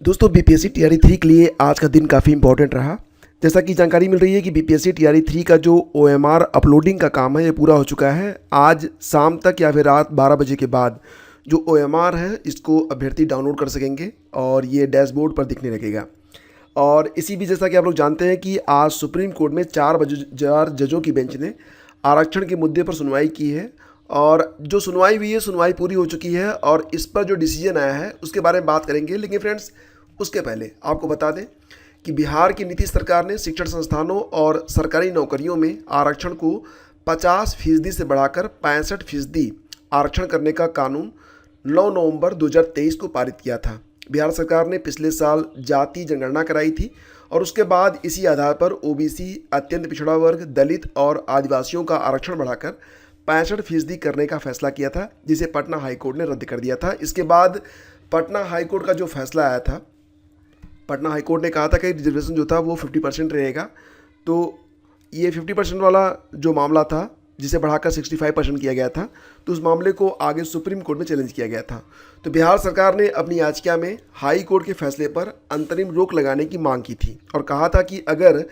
दोस्तों BPSC TRE 3 के लिए आज का दिन काफ़ी इंपॉर्टेंट रहा। जैसा कि जानकारी मिल रही है कि बीपीएससी टीआरई 3 का जो ओएमआर अपलोडिंग का काम है ये पूरा हो चुका है। आज शाम तक या फिर रात 12 बजे के बाद जो ओएमआर है इसको अभ्यर्थी डाउनलोड कर सकेंगे और ये डैशबोर्ड पर दिखने लगेगा। और इसी भी जैसा कि आप लोग जानते हैं कि आज सुप्रीम कोर्ट में 4 जजों की बेंच ने आरक्षण के मुद्दे पर सुनवाई की है और जो सुनवाई हुई है सुनवाई पूरी हो चुकी है और इस पर जो डिसीजन आया है उसके बारे में बात करेंगे। लेकिन फ्रेंड्स उसके पहले आपको बता दें कि बिहार की नीतीश सरकार ने शिक्षण संस्थानों और सरकारी नौकरियों में आरक्षण को 50% से बढ़ाकर 65% आरक्षण करने का कानून 9 नवंबर 2023 को पारित किया था। बिहार सरकार ने पिछले साल जाति जनगणना कराई थी और उसके बाद इसी आधार पर ओबीसी, अत्यंत पिछड़ा वर्ग, दलित और आदिवासियों का आरक्षण बढ़ाकर 65% करने का फैसला किया था, जिसे पटना हाईकोर्ट ने रद्द कर दिया था। इसके बाद पटना हाईकोर्ट का जो फैसला आया था, पटना हाईकोर्ट ने कहा था कि रिजर्वेशन जो था वो 50% रहेगा। तो ये 50% वाला जो मामला था जिसे बढ़ाकर 65% किया गया था, तो उस मामले को आगे सुप्रीम कोर्ट में चैलेंज किया गया था। तो बिहार सरकार ने अपनी याचिका में हाई कोर्ट के फैसले पर अंतरिम रोक लगाने की मांग की थी और कहा था कि अगर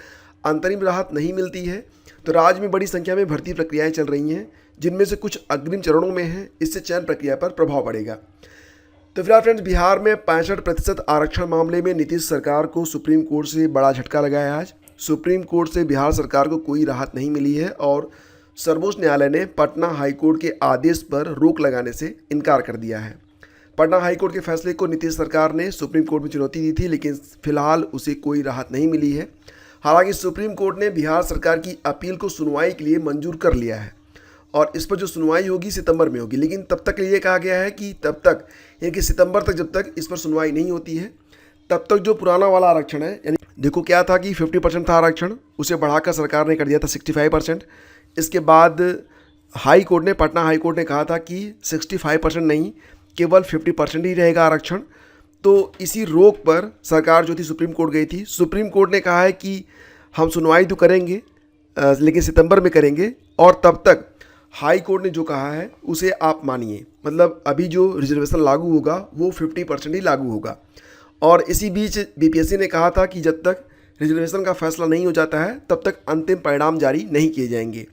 अंतरिम राहत नहीं मिलती है तो राज्य में बड़ी संख्या में भर्ती प्रक्रियाएं चल रही हैं, जिनमें से कुछ अग्रिम चरणों में हैं। इससे चयन प्रक्रिया पर प्रभाव पड़ेगा। तो फिलहाल फ्रेंड्स बिहार में 65% आरक्षण मामले में नीतीश सरकार को सुप्रीम कोर्ट से बड़ा झटका लगा है। आज सुप्रीम कोर्ट से बिहार सरकार को कोई राहत नहीं मिली है और सर्वोच्च न्यायालय ने पटना हाईकोर्ट के आदेश पर रोक लगाने से इनकार कर दिया है। पटना हाईकोर्ट के फैसले को नीतीश सरकार ने सुप्रीम कोर्ट में चुनौती दी थी, लेकिन फिलहाल उसे कोई राहत नहीं मिली है। हालांकि सुप्रीम कोर्ट ने बिहार सरकार की अपील को सुनवाई के लिए मंजूर कर लिया है और इस पर जो सुनवाई होगी सितंबर में होगी। लेकिन तब तक ये कहा गया है कि तब तक यानी कि सितंबर तक जब तक इस पर सुनवाई नहीं होती है तब तक जो पुराना वाला आरक्षण है, यानी देखो क्या था कि 50% था आरक्षण, उसे बढ़ाकर सरकार ने कर दिया था 65%। इसके बाद हाई कोर्ट ने, पटना हाई कोर्ट ने कहा था कि 65% नहीं, केवल 50% ही रहेगा आरक्षण। तो इसी रोक पर सरकार जो थी सुप्रीम कोर्ट गई थी। सुप्रीम कोर्ट ने कहा है कि हम सुनवाई तो करेंगे लेकिन सितंबर में करेंगे और तब तक हाई कोर्ट ने जो कहा है उसे आप मानिए। मतलब अभी जो रिजर्वेशन लागू होगा वो 50% ही लागू होगा। और इसी बीच बीपीएससी ने कहा था कि जब तक रिजर्वेशन का फैसला नहीं हो जाता है तब तक अंतिम परिणाम जारी नहीं किए जाएंगे।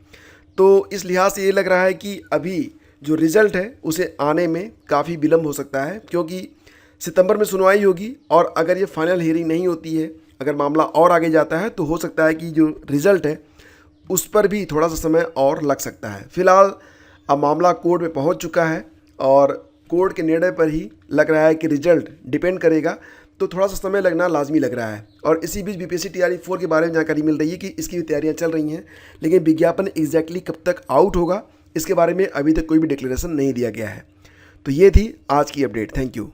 तो इस लिहाज से ये लग रहा है कि अभी जो रिज़ल्ट है उसे आने में काफ़ी विलम्ब हो सकता है, क्योंकि सितंबर में सुनवाई होगी और अगर ये फाइनल हियरिंग नहीं होती है, अगर मामला और आगे जाता है तो हो सकता है कि जो रिज़ल्ट है उस पर भी थोड़ा सा समय और लग सकता है। फिलहाल अब मामला कोर्ट में पहुंच चुका है और कोर्ट के निर्णय पर ही लग रहा है कि रिजल्ट डिपेंड करेगा, तो थोड़ा सा समय लगना लाजमी लग रहा है। और इसी बीच बीपीएससी टीआरई 4 के बारे में जानकारी मिल रही है कि इसकी भी तैयारियां चल रही हैं, लेकिन विज्ञापन एग्जैक्टली कब तक आउट होगा इसके बारे में अभी तक कोई भी डिक्लेरेशन नहीं दिया गया है। तो ये थी आज की अपडेट। Thank you.